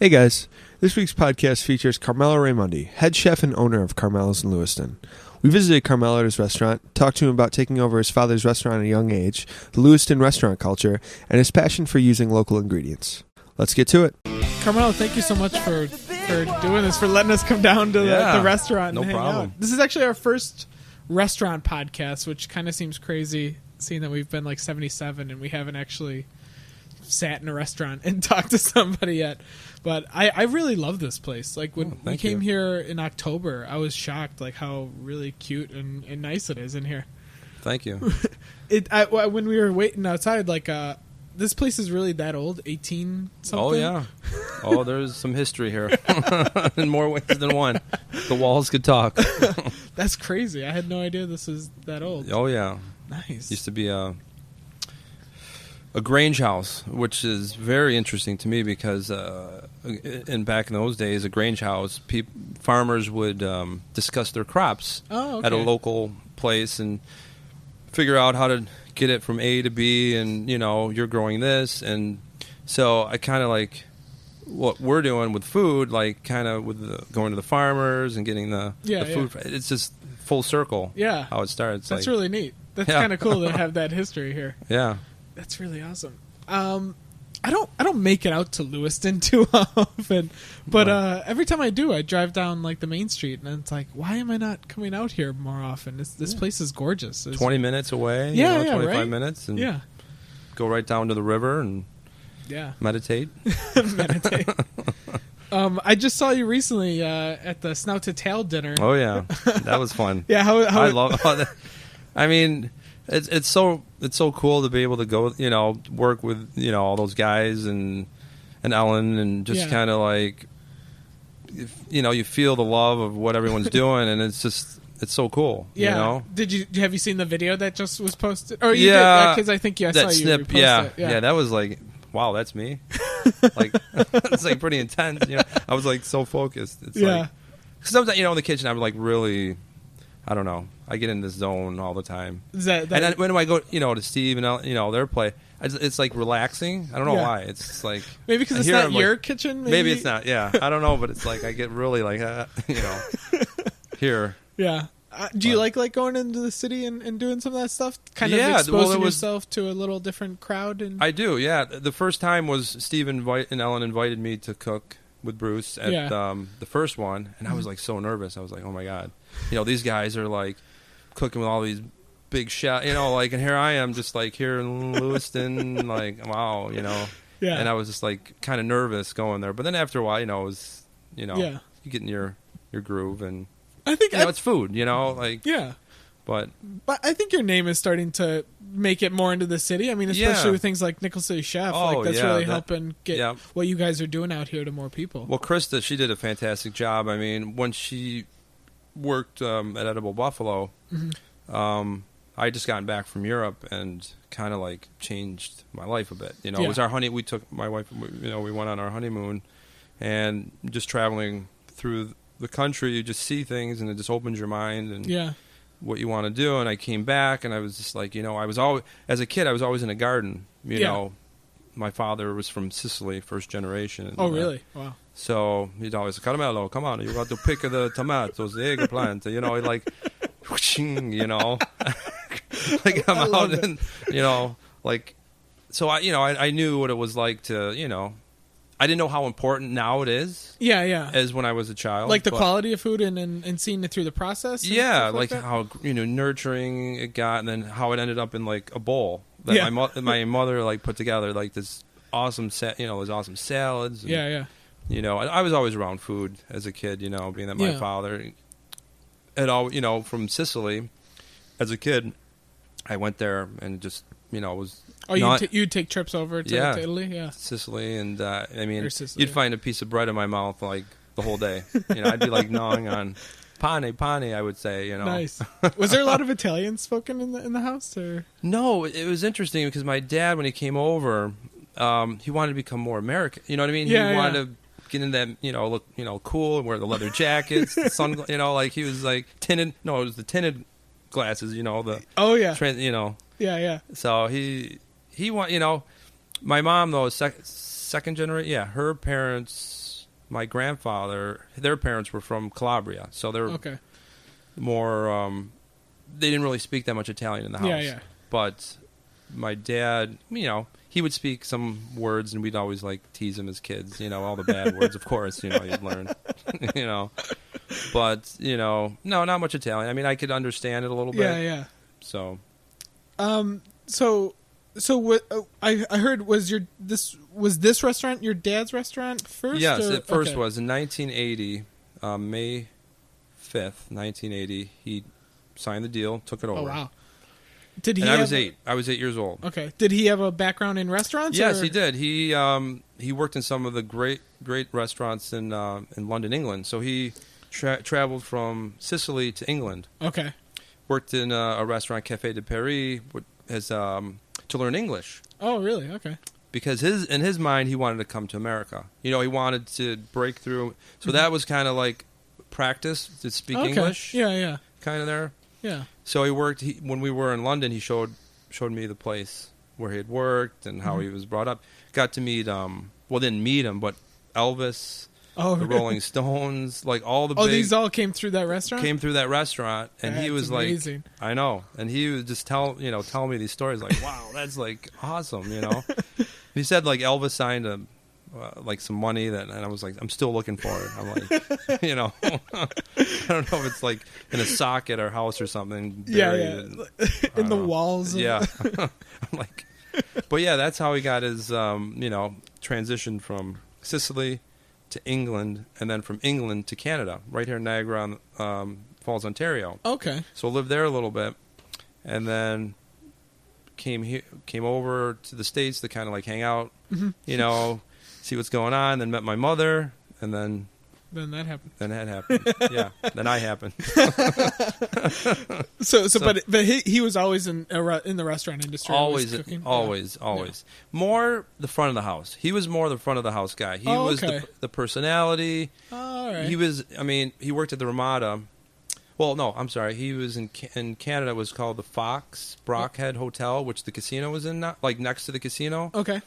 Hey guys, this week's podcast features Carmelo Raimondi, head chef and owner of Carmelo's in Lewiston. We visited Carmelo at his restaurant, talked to him about taking over his father's restaurant at a young age, the Lewiston restaurant culture, and his passion for using local ingredients. Let's get to it. Carmelo, thank you so much for doing this, for letting us come down to the restaurant and hang out. This is actually our first restaurant podcast, which kind of seems crazy, seeing that we've been like 77 and we haven't actually sat in a restaurant and talked to somebody yet. But I really love this place. Like when we came here in October, I was shocked like how really cute and nice it is in here. Thank you. When we were waiting outside, like this place is really that old, 18 something? Oh yeah. Oh, there's some history here in more ways than one. The walls could talk. That's crazy. I had no idea this is that old. Oh yeah. Nice. Used to be a grange house, which is very interesting to me because back in those days, a grange house, farmers would discuss their crops at a local place and figure out how to get it from A to B, and you're growing this, and so I kind of like what we're doing with food, like kind of with going to the farmers and getting the food. It's just full circle. Yeah, how it starts. That's really neat. That's kind of cool to have that history here. Yeah. That's really awesome. I don't make it out to Lewiston too often, but every time I do, I drive down like the main street, and it's like, why am I not coming out here more often? This place is gorgeous. 20 minutes away, 25 minutes, and go right down to the river and meditate. Meditate. I just saw you recently at the Snout to Tail dinner. Oh yeah, that was fun. I love that. I mean, it's so cool to be able to go, work with, all those guys and Ellen, and just kind of like, you feel the love of what everyone's doing, and it's so cool. Yeah. Have you seen the video that just was posted? Or you did, because I think I saw you repost it. Yeah, that was like, wow, that's me. Like, it's like pretty intense. I was like so focused. It's like, cause sometimes, in the kitchen, I'm like really, I don't know. I get in this zone all the time. Is that and then when I go, to Steve and their play, it's like relaxing. I don't know why. It's like maybe because it's not your kitchen. Maybe it's not. Yeah, I don't know, but it's like I get really like here. Yeah. Do you like going into the city and doing some of that stuff? Kind of exposing yourself to a little different crowd. And I do. Yeah. The first time was Steve and Ellen invited me to cook with Bruce at the first one, and I was like so nervous. I was like, oh my god, these guys are like cooking with all these big chefs, like, and here I am just like here in Lewiston, like, wow, and I was just like kind of nervous going there, but then after a while, it was, you get in your groove, and I think it's food, like, but I think your name is starting to make it more into the city. I mean, especially with things like Nickel City Chef, that's really helping get what you guys are doing out here to more people. Well, Krista, she did a fantastic job. I mean, when she worked at Edible Buffalo, I just gotten back from Europe and kind of like changed my life a bit. It was our we took my wife, we went on our honeymoon, and just traveling through the country, you just see things and it just opens your mind and what you want to do. And I came back and I was just like, I was always, as a kid, I was always in a garden. My father was from Sicily, first generation. Oh, really? Wow. So he'd always say, Carmelo, come on, you got to pick the tomatoes, the eggplant, like, like I'm out and, like, so I knew what it was like to, I didn't know how important now it is. Yeah. As when I was a child. Like the quality of food and seeing it through the process? Yeah, like how, nurturing it got, and then how it ended up in like a bowl that my mother like put together, like this awesome those awesome salads. And, I was always around food as a kid, being that my father had all, from Sicily as a kid, I went there and just, was... Oh, you'd take trips over to Italy? Yeah. Sicily, and I mean, you'd find a piece of bread in my mouth like the whole day. I'd be like gnawing on pane, I would say, Nice. Was there a lot of Italian spoken in the house? Or? No, it was interesting because my dad, when he came over, he wanted to become more American. You know what I mean? Yeah, he wanted to get in that, look, cool and wear the leather jackets, the sun, like he was like tinted. No, it was the tinted glasses, the. Oh, yeah. Yeah. So he want, my mom though, second generation. Yeah, her parents my grandfather, their parents were from Calabria, so they're more. They didn't really speak that much Italian in the house. Yeah. But my dad, he would speak some words, and we'd always like tease him as kids. All the bad words, of course. You'd learn. But no, not much Italian. I mean, I could understand it a little bit. Yeah. So. So what I heard was this restaurant your dad's restaurant first? Yes, it first was in 1980, May 5th, 1980. He signed the deal, took it over. Oh wow! I was 8. I was 8 years old. Okay. Did he have a background in restaurants? Yes, he did. He worked in some of the great restaurants in London, England. So he traveled from Sicily to England. Okay. Worked in a restaurant, Café de Paris, to learn English. Oh, really? Okay. Because in his mind, he wanted to come to America. He wanted to break through. So that was kind of like practice to speak English. Yeah. Kind of there. Yeah. So he worked. When we were in London, he showed me the place where he had worked and how he was brought up. Got to meet didn't meet him, but Elvis, the Rolling Stones, like all the big, these all came through that restaurant? Came through that restaurant, and he was amazing. I know, and he would just tell me these stories like, wow, that's like awesome, He said like Elvis signed like some money and I was like, I'm still looking for it. I'm like, I don't know if it's like in a sock at our house or something. Yeah. In the walls. Yeah. I'm like, but yeah, that's how he got his, transition from Sicily to England, and then from England to Canada, right here in Niagara Falls, Ontario. Okay. So lived there a little bit, and then came over to the States to kind of like hang out, see what's going on. Then met my mother, and then that happened. Then that happened. Yeah. Then I happened. But he was always in the restaurant industry. Always. Yeah. More the front of the house. He was more the front of the house guy. He was the personality. All right. He was. I mean, he worked at the Ramada. Well, no, I'm sorry. He was in Canada. It was called the Fox Brockhead Hotel, which the casino was in, like next to the casino. Okay.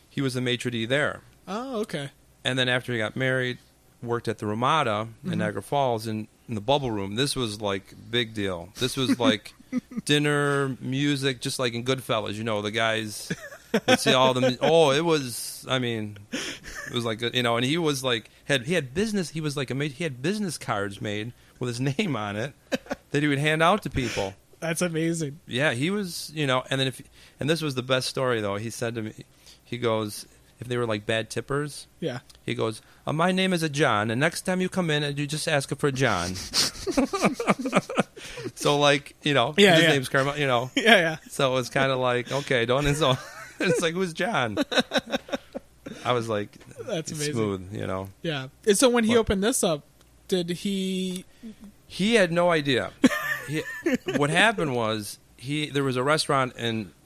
He was the maitre d' there. Oh, okay. And then after he got married, worked at the Ramada in Niagara Falls in the bubble room. This was like big deal. This was like dinner, music, just like in Goodfellas. The guys would see all the. It was. I mean, it was like and he was like he had business. He was like he had business cards made with his name on it that he would hand out to people. That's amazing. Yeah, he was. And then and this was the best story though. He said to me, he goes, if they were like bad tippers, yeah, he goes, my name is John, and next time you come in, you just ask for John. So like, his name's Carmelo, Yeah. So it's kind of like, okay, don't insult. It's like, who's John? I was like, that's amazing. Smooth, Yeah. And so when he opened this up, did he? He had no idea. What happened was there was a restaurant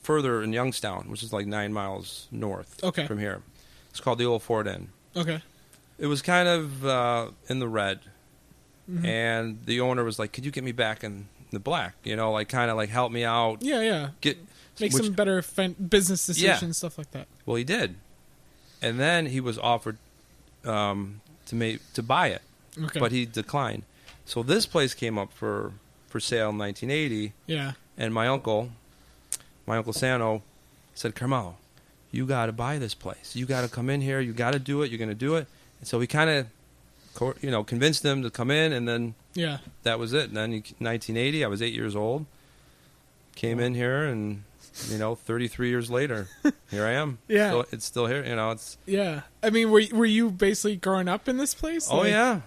further in Youngstown, which is like 9 miles north from here. It's called the Old Fort Inn. Okay. It was kind of in the red, and the owner was like, "Could you get me back in the black? Like kind of like help me out." Yeah. Make some better business decisions, stuff like that. Well, he did, and then he was offered to buy it, but he declined. So this place came up for sale in 1980. Yeah. And my uncle Sano said, Carmelo, you got to buy this place. You got to come in here. You got to do it. You're going to do it. And so we kind of, convinced him to come in, and then that was it. And then 1980, I was 8 years old, came in here, and 33 years later, here I am. Yeah, so it's still here. It's I mean, were you basically growing up in this place? Oh yeah.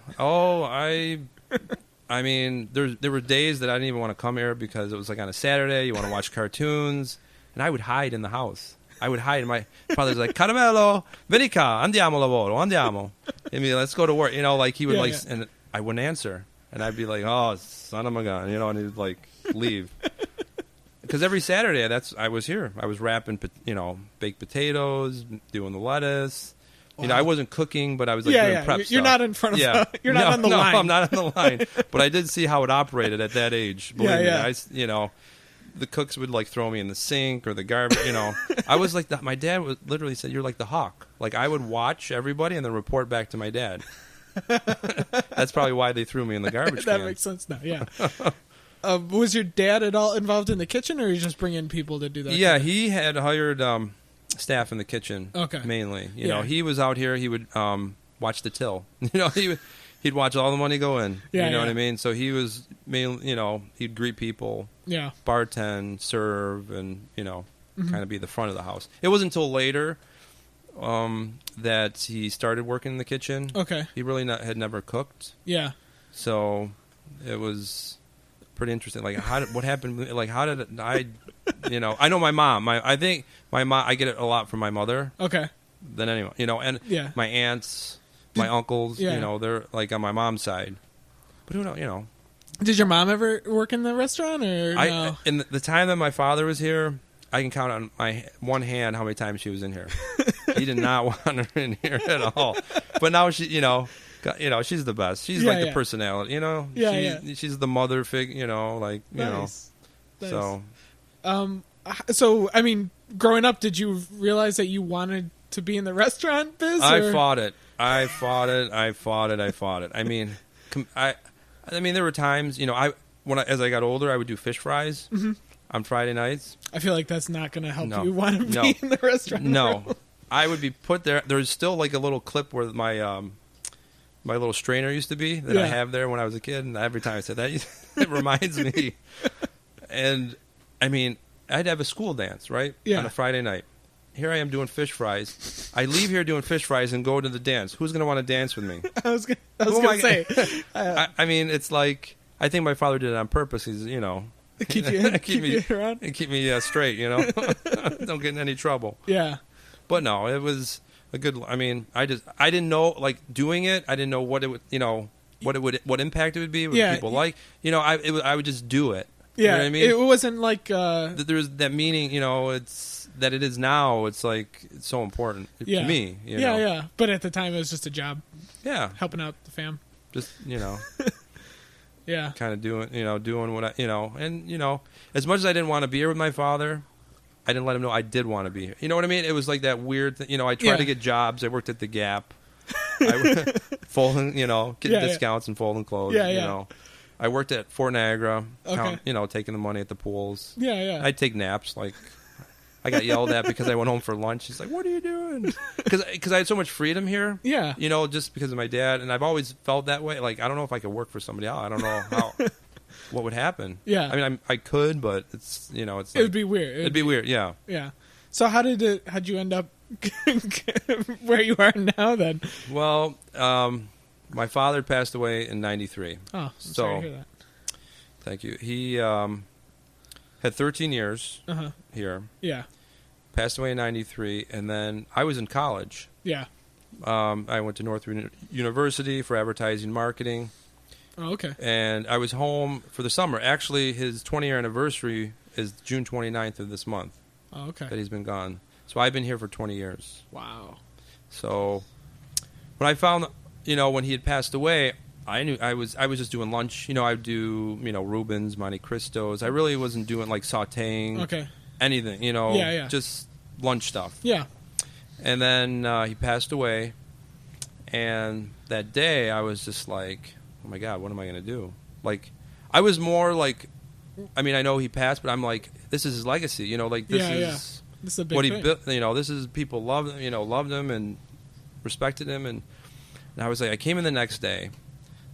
I mean, there were days that I didn't even want to come here because it was like on a Saturday, you want to watch cartoons, and I would hide in the house. I would hide. My father's like, Carmelo, veni qua, andiamo lavoro, andiamo. I mean, let's go to work. Like he would and I wouldn't answer, and I'd be like, oh, son of a gun, and he would like leave. Because every Saturday, I was here. I was wrapping, baked potatoes, doing the lettuce. Wow. I wasn't cooking, but I was like doing prep stuff. You're not in front of. You're not on the line. No, I'm not on the line. But I did see how it operated at that age. Believe me, the cooks would like throw me in the sink or the garbage. I was like my dad was literally said, "You're like the hawk." Like I would watch everybody and then report back to my dad. That's probably why they threw me in the garbage can. That makes sense now. Yeah. Was your dad at all involved in the kitchen, or you just bring in people to do that? Yeah, he had hired staff in the kitchen. Okay. Mainly, you know, he was out here. He would watch the till. He'd watch all the money go in. Yeah, you know what I mean? So he was mainly, he'd greet people. Yeah. Bartend, serve, and kind of be the front of the house. It wasn't until later that he started working in the kitchen. Okay. He really had never cooked. Yeah. So it was pretty interesting. Like, what happened? Like, how did I know my mom. I think my mom. I get it a lot from my mother. Okay. Than anyone, and my aunts, my uncles. Yeah. They're like on my mom's side. But who knows? Did your mom ever work in the restaurant, or no? In the time that my father was here, I can count on my one hand how many times she was in here. He did not want her in here at all. But now she, she's the best. She's like the personality, She's the mother figure, Nice. So. So I mean, growing up, did you realize that you wanted to be in the restaurant biz? I fought it. I mean, there were times, as I got older, I would do fish fries on Friday nights. I feel like that's not going to help you want to be in the restaurant. No, I would be put there. There's still like a little clip where my little strainer used to be that I have there when I was a kid, and every time I said that, it reminds me. And I mean, I'd have a school dance, right? Yeah. On a Friday night. Here I am doing fish fries. I leave here doing fish fries and go to the dance. Who's going to want to dance with me? I was going to say. I mean, it's like, I think my father did it on purpose. He's, keep you around? And keep me straight, Don't get in any trouble. Yeah. But no, it was a good, I mean, I didn't know, like, doing it, I didn't know what it would, what impact it would be, what people like. I would just do it. Yeah. You know what I mean? It wasn't like... There's that meaning, it's... that it is now, it's like it's so important to me. Yeah. But at the time, it was just a job. Yeah, helping out the fam. Just yeah, kind of doing what I as much as I didn't want to be here with my father, I didn't let him know I did want to be here. You know what I mean? It was like that weird thing. I tried to get jobs. I worked at the Gap, folding, getting discounts and folding clothes. Yeah. I worked at Fort Niagara, okay. Taking the money at the pools. Yeah. I'd take naps like. I got yelled at because I went home for lunch. He's like, "What are you doing?" Because I had so much freedom here. Yeah. Just because of my dad, and I've always felt that way. Like I don't know if I could work for somebody else. I don't know what would happen. Yeah. I mean, I could, but it's it's like, it would be weird. It'd be weird. Yeah. Yeah. So how'd you end up where you are now then? Well, my father passed away in '93. Oh, I'm sorry to hear that. Thank you. He had 13 years here. Yeah. Passed away in '93, and then I was in college. Yeah. I went to Northwood University for advertising marketing. Oh, okay. And I was home for the summer. Actually, his 20-year anniversary is June 29th of this month. Oh, okay. That he's been gone. So I've been here for 20 years. Wow. So when I found, when he had passed away, I knew I was just doing lunch. I would do, Rubens, Monte Cristos. I really wasn't doing like sautéing. Okay. Anything, just lunch stuff. Yeah. And then he passed away, and that day I was just like, oh my God, what am I going to do? Like, I was more like, I mean, I know he passed, but I'm like, this is his legacy, this is a big what he thing. built, this is people loved him and respected him, and I was like, I came in the next day,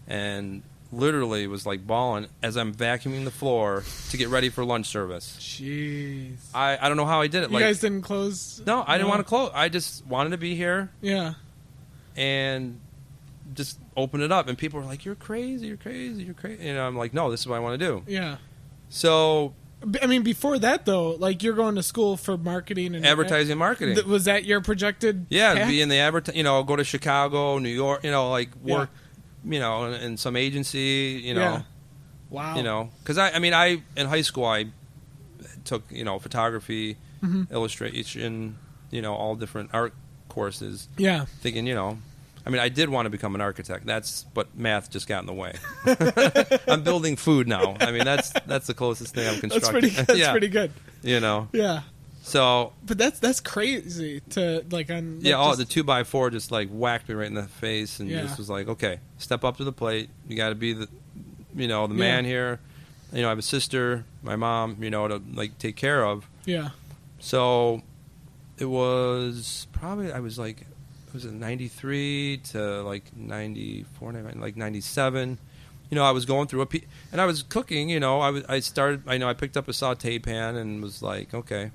and literally was like bawling as I'm vacuuming the floor to get ready for lunch service. Jeez. I don't know how I did it. You guys didn't close? No, I didn't want to close. I just wanted to be here. Yeah. And just open it up. And people were like, you're crazy. I'm like, no, this is what I want to do. Yeah. So... I mean, before that, though, like, you're going to school for marketing and... Advertising marketing. Was that your projected path? Be in the go to Chicago, New York, work... in some agency, Yeah. Wow. Because I in high school I took, photography, illustration, all different art courses. Yeah. Thinking, I mean, I did want to become an architect. But math just got in the way. I'm building food now. I mean, that's the closest thing I'm constructing. That's pretty good. You know. Yeah. So, but that's crazy to like on. Like yeah, the 2x4 just like whacked me right in the face and just was like, okay, step up to the plate. You got to be the man here. I have a sister, my mom, to like take care of. Yeah. So, it was probably was it 93 to like 94, like 97. I was going through and I was cooking. I picked up a saute pan and was like, okay.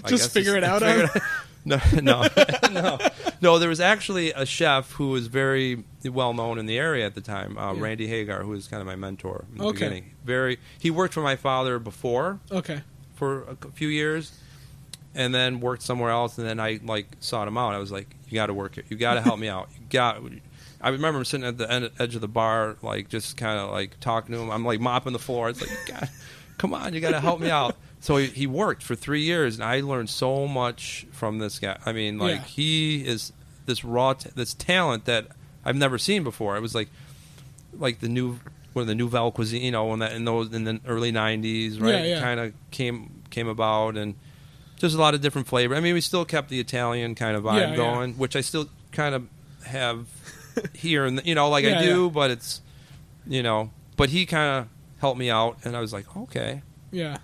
Just figure it out. No. There was actually a chef who was very well known in the area at the time, Randy Hagar, who was kind of my mentor in the beginning. He worked for my father before. Okay. For a few years, and then worked somewhere else. And then I like sought him out. I was like, "You got to work here. You got to help me out. I remember him sitting at the edge of the bar, like just kind of like talking to him. I'm like mopping the floor. It's like, God, come on, you got to help me out. So he worked for 3 years, and I learned so much from this guy. I mean, like he is this this talent that I've never seen before. It was like the nouvelle cuisine, in the early '90s, right? Kind of came about, and just a lot of different flavor. I mean, we still kept the Italian kind of vibe going, which I still kind of have here, and I do, but it's, but he kind of helped me out, and I was like, okay, yeah.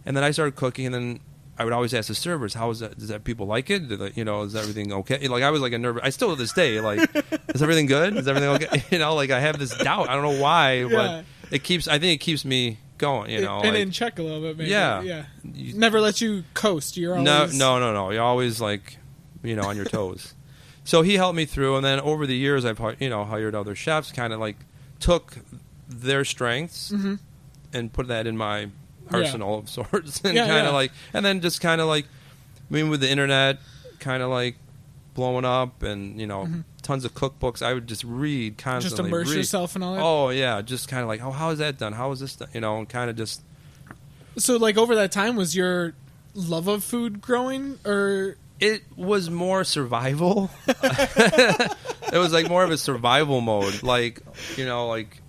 And then I started cooking, and then I would always ask the servers, "How is that? Does that people like it? Is everything okay?" Like I was like a nervous. I still to this day like, is everything good? Is everything okay? Like I have this doubt. I don't know why, but I think it keeps me going. And in check a little bit, maybe. Yeah. Never let you coast. You're always no. You're always like, on your toes. So he helped me through, and then over the years, I've hired other chefs, kind of like took their strengths and put that in my arsenal of sorts, and and then just kind of like, with the internet, kind of like blowing up, and tons of cookbooks. I would just read constantly. Just immerse yourself in all that. Oh yeah, just kind of like, how is that done? How is this done? And kind of just. So like over that time, was your love of food growing, or it was more survival? It was like more of a survival mode, like like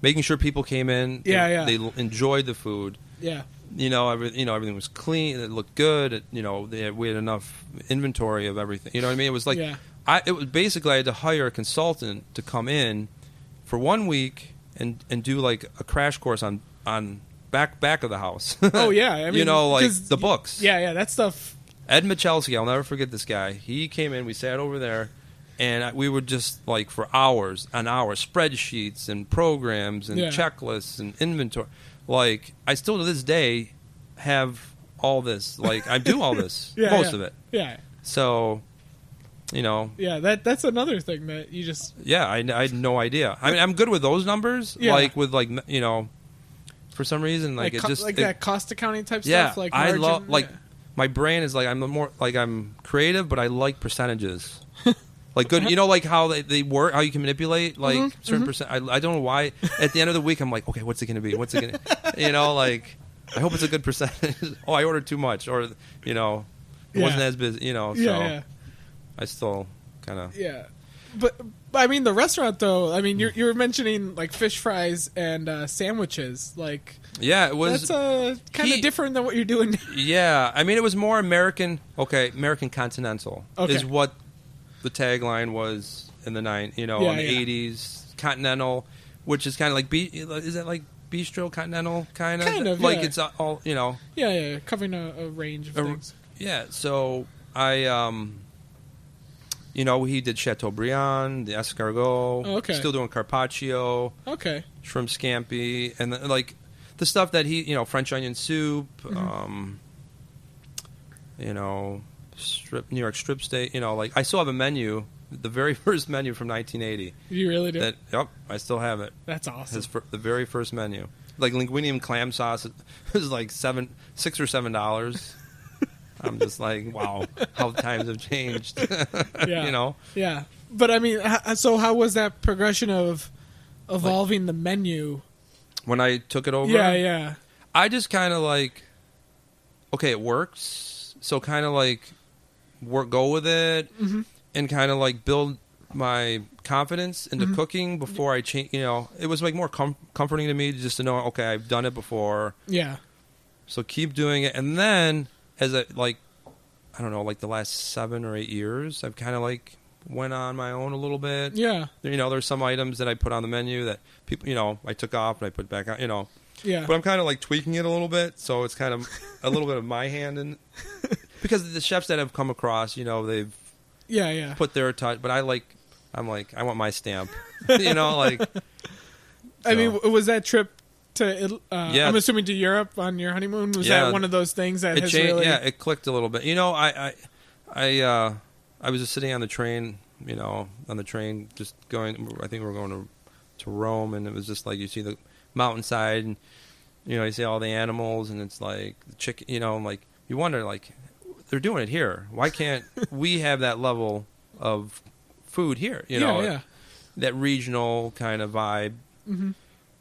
making sure people came in. They enjoyed the food. Yeah. Everything was clean. It looked good. We had enough inventory of everything. You know what I mean? It was like, it was basically I had to hire a consultant to come in for 1 week and do like a crash course on back of the house. Oh yeah, I mean, like the books. Yeah, that stuff. Ed Michalski, I'll never forget this guy. He came in. We sat over there. And we would just, like, for hours on hours, spreadsheets and programs and checklists and inventory. Like, I still to this day have all this. Like, I do all this, most of it. Yeah. So, Yeah, that's another thing that you just... Yeah, I had no idea. I mean, I'm good with those numbers. Yeah. Like, with, like, for some reason, like it just... Like that cost accounting type stuff? Like margin, I love... Like, my brain is, like, I'm creative, but I like percentages. Like good, like how they work, how you can manipulate like certain percent. I don't know why. At the end of the week, I'm like, okay, what's it going to be? What's it going to, like, I hope it's a good percentage. Oh, I ordered too much, or it wasn't as busy, So I still kind of But I mean, the restaurant though. I mean, you were mentioning like fish fries and sandwiches, like. Yeah, it was. That's kind of different than what you're doing now. Yeah, I mean, it was more American. Okay, American continental is what. The tagline was in the in the 80s, continental, which is kind of like is that like bistro continental kind of like it's all covering a range of things. Yeah, so I he did Chateaubriand, the escargot. Oh, okay. Still doing carpaccio. Okay. Shrimp scampi, and like the stuff that he French onion soup. New York strip steak, like I still have a menu, the very first menu from 1980. You really do? Yep, I still have it. That's awesome. The very first menu, like linguine clam sauce, it was like $6 or $7. I'm just like, wow, how times have changed. Yeah. Yeah, but I mean, so how was that progression of evolving the menu when I took it over? Yeah. I just kind of like, okay, it works, so kind of like. Go with it and kind of like build my confidence into cooking before I change. You know, it was like more comforting to me just to know, okay, I've done it before. Yeah. So keep doing it, and then as I don't know, like the last 7 or 8 years, I've kind of like went on my own a little bit. Yeah. You know, there's some items that I put on the menu that people, you know, I took off and I put back on. You know. Yeah. But I'm kind of like tweaking it a little bit, so it's kind of a little bit of my hand in, because the chefs that I've come across, you know, they've put their touch, but I'm like, I want my stamp, you know, like. I mean, was that trip to? I'm assuming to Europe on your honeymoon. Was that one of those things that has changed, really? Yeah, it clicked a little bit. You know, I was just sitting on the train, you know, just going. I think we were going to Rome, and it was just like you see the mountainside, and you know, you see all the animals, and it's like the chicken, you know, and like you wonder, like, they're doing it here. Why can't we have that level of food here? You know, that regional kind of vibe. Mm-hmm.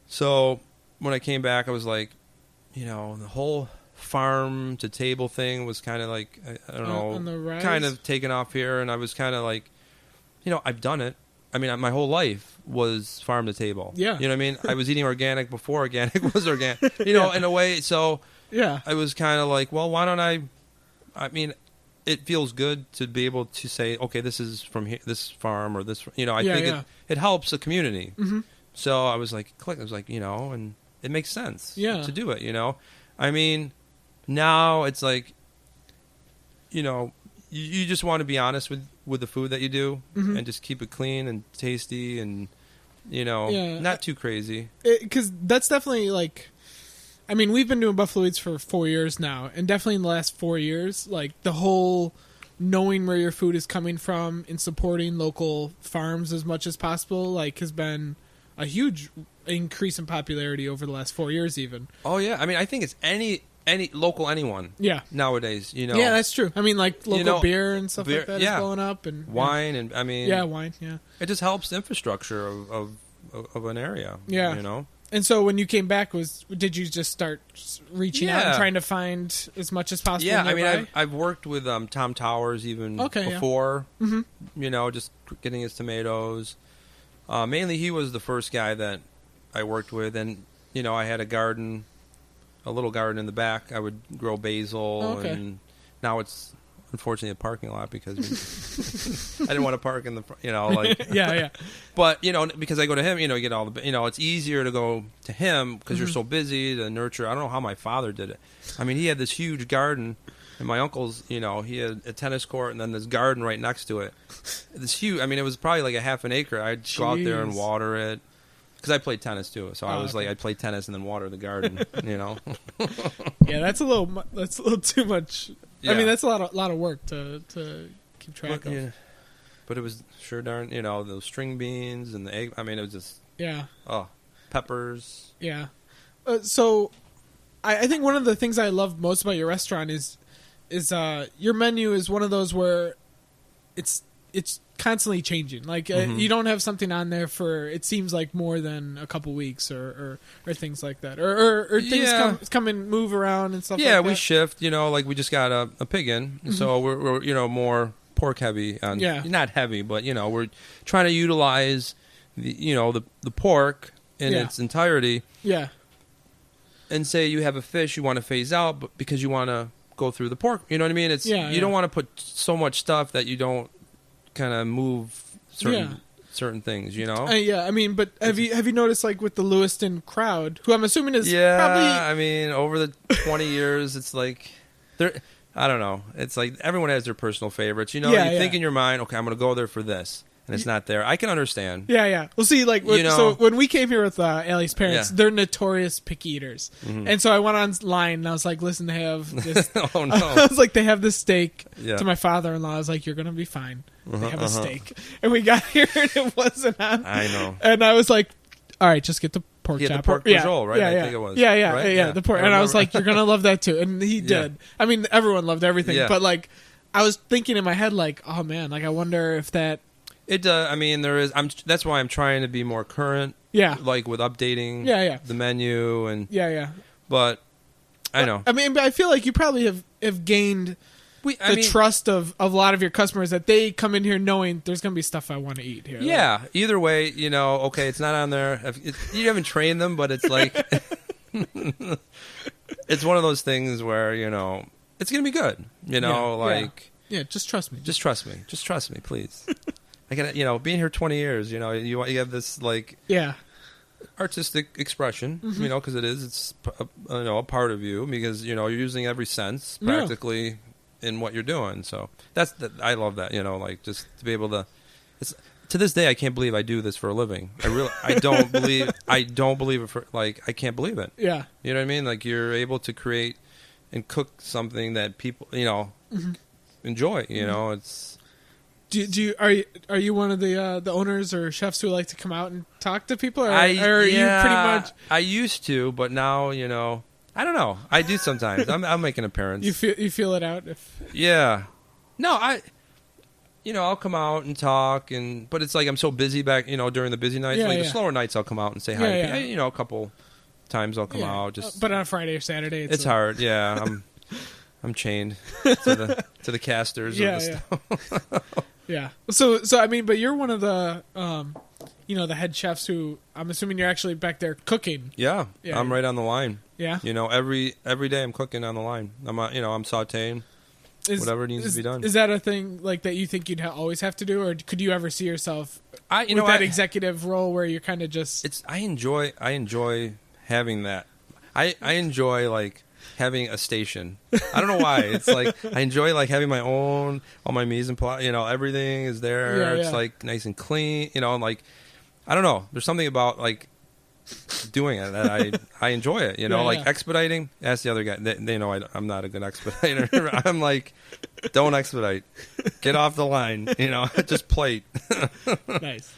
So when I came back, I was like, you know, the whole farm to table thing was kind of like, I don't know, kind of taken off here, and I was kind of like, you know, I've done it. I mean, my whole life was farm to table. Yeah. You know what I mean? I was eating organic before organic was organic, you know, in a way. So I was kind of like, well, why don't I mean, it feels good to be able to say, okay, this is from here, this farm or this, you know, I think it helps the community. Mm-hmm. So I was like, click. I was like, you know, and it makes sense to do it, you know. I mean, now it's like, you know, you just want to be honest with the food that you do and just keep it clean and tasty and, you know, not too crazy. Because that's definitely like, I mean, we've been doing Buffalo Eats for 4 years now, and definitely in the last 4 years, like the whole knowing where your food is coming from and supporting local farms as much as possible, like, has been a huge increase in popularity over the last 4 years even. Oh, yeah. I mean, I think it's any local anyone nowadays, you know. Yeah, that's true. I mean, like local beer and stuff like that is blowing up. And wine, and I mean... Yeah, wine, yeah. It just helps the infrastructure of an area, you know. And so when you came back, did you just start reaching out and trying to find as much as possible nearby? I mean, I've worked with Tom Towers even before, you know, just getting his tomatoes. Mainly he was the first guy that I worked with, and, you know, I had a little garden in the back. I would grow basil, and now it's unfortunately a parking lot because I didn't want to park in the, you know, like But, you know, because I go to him, you know, you get all the, you know, it's easier to go to him because you're so busy to nurture. I don't know how my father did it. I mean, he had this huge garden, and my uncle's, you know, he had a tennis court and then this garden right next to it. This huge. I mean, it was probably like a half an acre. I'd go out there and water it. Because I played tennis too, so I was like, I'd play tennis and then water the garden, you know. Yeah, that's a little too much. Yeah. I mean, that's a lot of work to keep track of. Yeah. But it was sure darn, you know, those string beans and the egg. I mean, it was just peppers. Yeah. So, I think one of the things I love most about your restaurant is your menu is one of those where it's constantly changing. Like you don't have something on there for, it seems like, more than a couple weeks or things like that, or things come and move around and stuff. Yeah, like that. We shift. You know, like we just got a pig in, so we're you know, more pork heavy. Not heavy, but you know, we're trying to utilize the pork in its entirety. Yeah. And say you have a fish you want to phase out, but because you want to go through the pork, you know what I mean? It's you don't want to put so much stuff that you don't kind of move certain things, you know. I mean, but have you noticed, like, with the Lewiston crowd, who I'm assuming is probably... I mean, over the 20 years, it's like I don't know. It's like everyone has their personal favorites, you know. You think in your mind, okay, I'm going to go there for this, and it's not there. I can understand. Yeah. Well, see, like, so when we came here with Allie's parents, they're notorious picky eaters, and so I went online and I was like, listen, they have this. Oh no! I was like, they have this steak. To my father-in-law, I was like, you're going to be fine. They have a steak, and we got here and it wasn't on. I know. And I was like, all right, just get the pork chop. The pork Brazil, right? I think it was. Yeah, the pork. And I was like, you're going to love that too. And he did. I mean, everyone loved everything. But, like, I was thinking in my head, like, oh, man, like, I wonder if that... It does. I mean, there is... That's why I'm trying to be more current. Yeah. Like, with updating the menu and... Yeah. But, I know. I mean, but I feel like you probably have gained... the trust of a lot of your customers that they come in here knowing there's going to be stuff I want to eat here. Yeah. Like, either way, okay, it's not on there. You haven't trained them, but it's like it's one of those things where it's going to be good. Just trust me. Just trust me. Just trust me, please. I got being here 20 years. You have this artistic expression. Because it's a part of you because you're using every sense practically in what you're doing. So I love that. Just to be able to. To this day, I can't believe I do this for a living. I don't believe it for I can't believe it. Yeah. You know what I mean? Like you're able to create and cook something that people enjoy. It's. Are you one of the owners or chefs who like to come out and talk to people, or are you pretty much? I used to, but now I don't know. I do sometimes. I'll make an appearance. You feel it out if. Yeah. No, I'll come out and talk, but it's like I'm so busy back, during the busy nights. The slower nights, I'll come out and say hi. A couple times I'll come out. But on a Friday or Saturday, it's hard. Yeah, I'm chained to the casters. Yeah, yeah. So I mean, but you're one of the the head chefs who I'm assuming you're actually back there cooking. Yeah, I'm right on the line. Yeah. Every day I'm cooking on the line. I'm sauteing. Whatever needs to be done. Is that a thing that you think you'd always have to do, or could you ever see yourself with that executive role where you're kind of just? I enjoy having that. I enjoy having a station. I don't know why. It's I enjoy having my own, all my mise en place. Everything is there. It's nice and clean. I don't know. There's something about doing it that I enjoy it. Expediting. Ask the other guy. They know I'm not a good expediter. I'm don't expedite. Get off the line. Just plate. Nice.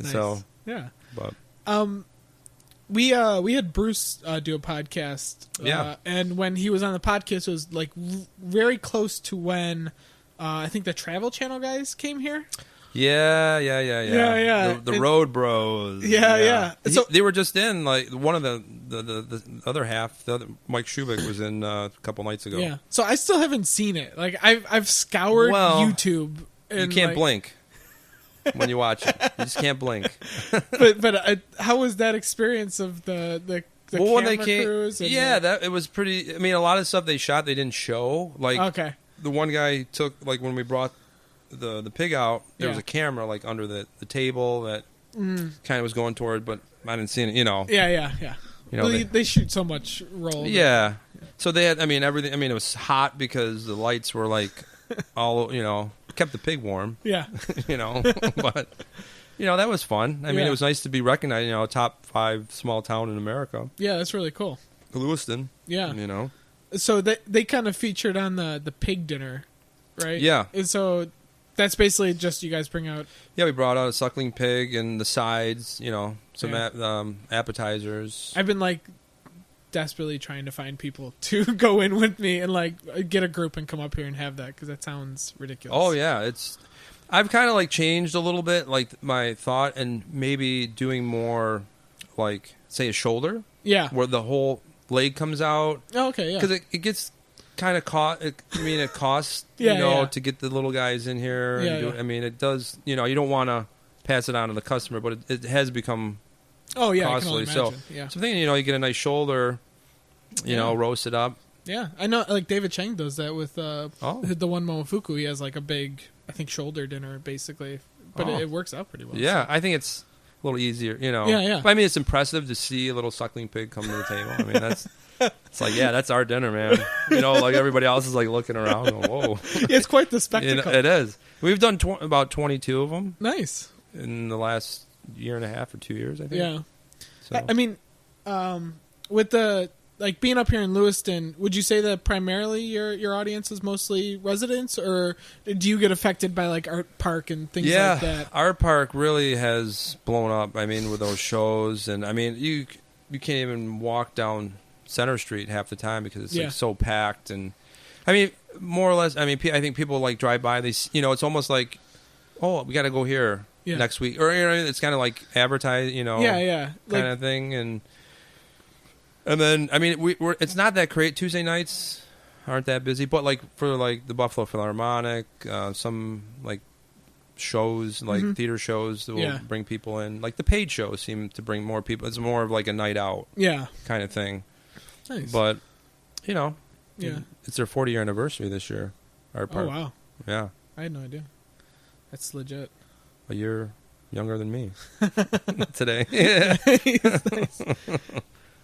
So yeah. But we had Bruce do a podcast. And when he was on the podcast, it was very close to when I think the Travel Channel guys came here. Yeah. The Road Bros. Yeah. So they were just in one of the other half. The other Mike Schubik was in a couple nights ago. Yeah. So I still haven't seen it. I've scoured YouTube. And you can't blink when you watch it. You just can't blink. but how was that experience of the camera when they came, crews? And it was pretty. I mean, a lot of stuff they shot they didn't show. Okay. The one guy took when we brought the pig out, there was a camera under the table that kind of was going toward, but I didn't see it. Yeah. They shoot so much roll. Yeah. So they had. I mean, everything. I mean, it was hot because the lights were all. Kept the pig warm. Yeah. But that was fun. I mean, it was nice to be recognized. Top 5 small town in America. Yeah, that's really cool. Lewiston. Yeah. So they kind of featured on the pig dinner, right? Yeah. And so that's basically just you guys bring out. Yeah, we brought out a suckling pig and the sides. Some appetizers. I've been desperately trying to find people to go in with me and get a group and come up here and have that because that sounds ridiculous. Oh yeah, I've kind of changed a little bit my thought and maybe doing more say a shoulder. Yeah. Where the whole leg comes out. Oh, okay, yeah. Because it gets kind of caught. It costs to get the little guys in here. I mean, it does. You don't want to pass it on to the customer, but it has become. Oh yeah, costly. I can only imagine. So I'm thinking, you get a nice shoulder, roast it up. Yeah, I know. David Chang does that with the one Momofuku. He has a big, I think, shoulder dinner basically, but it works out pretty well. Yeah, so. I think it's a little easier, Yeah. But I mean, it's impressive to see a little suckling pig come to the table. I mean, that's that's our dinner, man. Everybody else is looking around. Going, whoa, it's quite the spectacle. It is. We've done about 22 of them. Nice. In the last year and a half or 2 years, I think. Yeah. So. I mean, with the being up here in Lewiston, would you say that primarily your audience is mostly residents, or do you get affected by Art Park and things like that? Yeah, Art Park really has blown up. I mean, with those shows, and I mean, you can't even walk down Center Street half the time because it's so packed. And I mean, more or less, I mean, I think people drive by. They, it's almost oh, we got to go here. Next week, or it's kind of advertised, kind of thing, and then I mean, we're it's not that great Tuesday nights. aren't that busy. But like for like the Buffalo Philharmonic, some like shows, like theater shows that will bring people in. Like the paid shows seem to bring more people. It's more of like a night out kind of thing. Nice. But, you know, it's their 40-year anniversary this year. Oh, wow. Yeah. I had no idea. That's legit. A year younger than me today.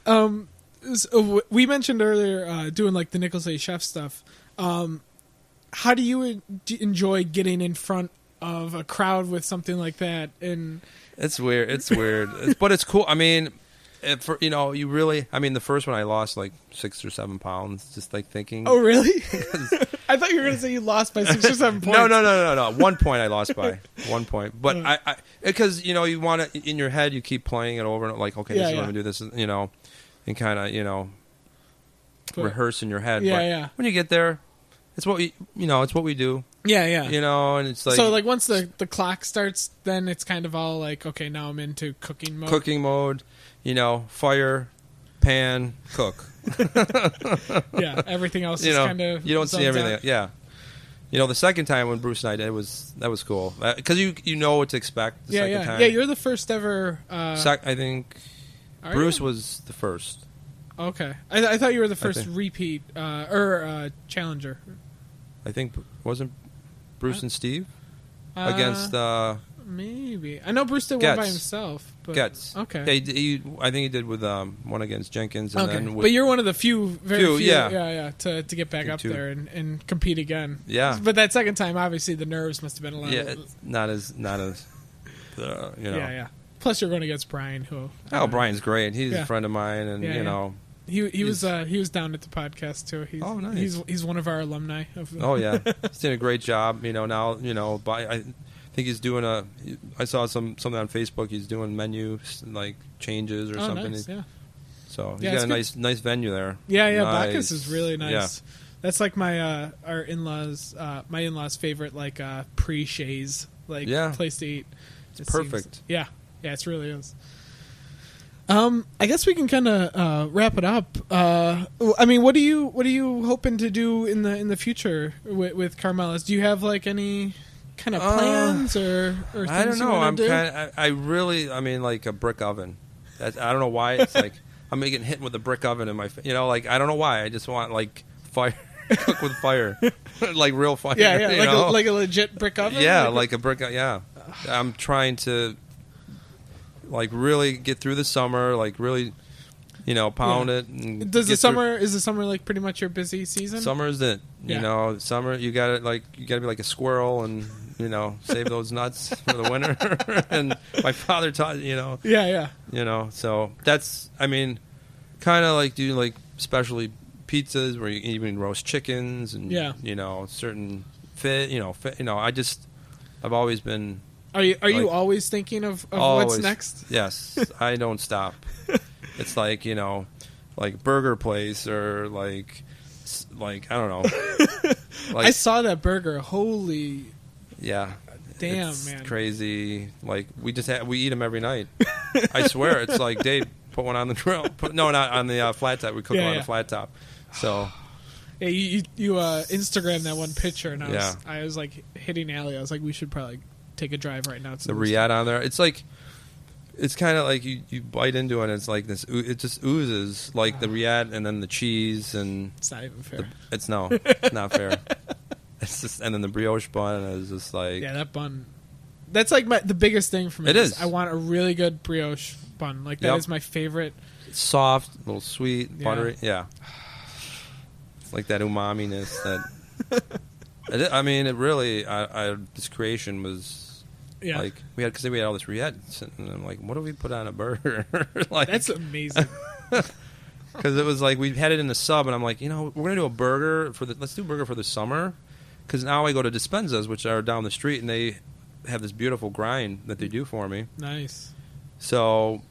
So we mentioned earlier doing like the Nichols A. Chef stuff. How do you enjoy getting in front of a crowd with something like that? And it's weird. But it's cool. I mean, you really. I mean, the first one I lost like 6 or 7 pounds. Just like thinking. Oh, really? I thought you were going to say you lost by 6 or 7 points. No. 1 point I lost by 1 point. But I because you want to in your head you keep playing it over and like this is what I'm gonna do this and kind of rehearse in your head. But when you get there, it's what it's what we do. Yeah. And it's like... So, like, once the clock starts, then it's kind of all like, okay, now I'm into cooking mode. Cooking mode, fire, pan, cook. Yeah, everything else is kind of... You don't see everything. Out. Yeah. The second time when Bruce and I did, that was cool. Because you know what to expect the second time. Yeah, you're the first ever... I think Bruce was the first. Okay. I thought you were the first repeat, or challenger. I think, wasn't Bruce and Steve against maybe I know Bruce did one by himself. But, Getz. Okay. I think he did with one against Jenkins. And then with, but you're one of the few yeah, to get back up there and compete again. Yeah. But that second time, obviously, the nerves must have been a lot. Yeah, not as Yeah. Plus, you're going against Brian, who. Brian's great. He's a friend of mine, and He was down at the podcast too. Nice. He's one of our alumni. He's doing a great job. Now I think he's doing I saw something on Facebook. He's doing menu like changes or something. Nice, yeah. So he's got a nice venue there. Yeah. Nice. Bacchus is really nice. Yeah. That's like my our in-laws my in-laws favorite like pre-shays place to eat. It's perfect. Yeah, it really is. I guess we can kind of wrap it up. I mean, what are you hoping to do in the future with Carmelo's? Do you have like any kind of plans or things I don't know. I mean, like a brick oven. I don't know why. It's like I'm getting hit with a brick oven in my. Like I don't know why. I just want like fire, cook with fire, like real fire. Yeah, like a legit brick oven. Yeah, like a brick. Yeah, I'm trying to. Like really get through the summer, like really, pound it. And is the summer like pretty much your busy season? Summer is it. Summer you got to be like a squirrel and save those nuts for the winter. And my father taught so that's kind of like do like specialty pizzas where you even roast chickens and certain I've always been. Are you always thinking of what's next? Yes, I don't stop. It's like like burger place or like I don't know. I saw that burger. Holy. Yeah. Damn, it's man. Crazy. Like we eat them every night. I swear, it's like Dave put one on the grill. Not on the flat top. We cook them on the flat top. So. Yeah, you Instagram that one picture and I was like hitting Alli. I was like, we should probably take a drive right now. The Riyadh on there. It's like, it's kind of like you bite into it and it's like this, it just oozes like the Riyadh and then the cheese and... It's not even fair. It's not fair. It's just, and then the brioche bun is just like... Yeah, that bun. That's like the biggest thing for me. It is. I want a really good brioche bun. Like that is my favorite. It's soft, a little sweet, buttery. Yeah. It's like that umami-ness that... it really... this creation was... Yeah. Like we had all this Riyadh, and I'm like, what do we put on a burger? Like, that's amazing. Because it was like we had it in the sub, and I'm like, we're gonna do a burger let's do a burger for the summer. Because now I go to Dispensa's, which are down the street, and they have this beautiful grind that they do for me. Nice. So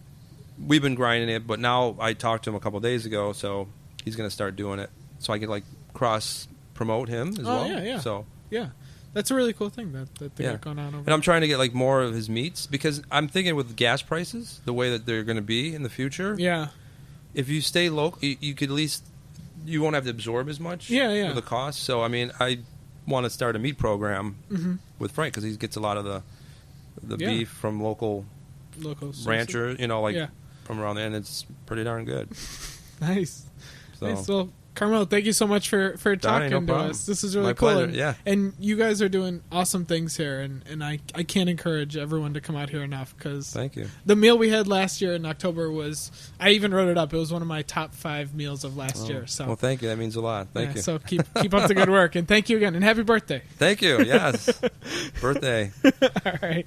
we've been grinding it, but now I talked to him a couple of days ago, so he's gonna start doing it, so I can like cross promote him as well. Yeah. So yeah. That's a really cool thing that they got going on over And I'm trying to get like more of his meats because I'm thinking with gas prices, the way that they're going to be in the future. Yeah. If you stay local, you could at least you won't have to absorb as much. Yeah. For the cost. So I mean, I want to start a meat program with Frank because he gets a lot of the beef from local ranchers. You know, like from around there, and it's pretty darn good. Nice. So. Nice. Well, Carmelo, thank you so much for talking to us. This is really My cool. pleasure, And you guys are doing awesome things here, and I can't encourage everyone to come out here enough because thank you. The meal we had last year in October I even wrote it up. It was one of my top 5 meals of last year. So well, thank you. That means a lot. Thank you. So keep up the good work, and thank you again, and happy birthday. Thank you. Yes, birthday. All right.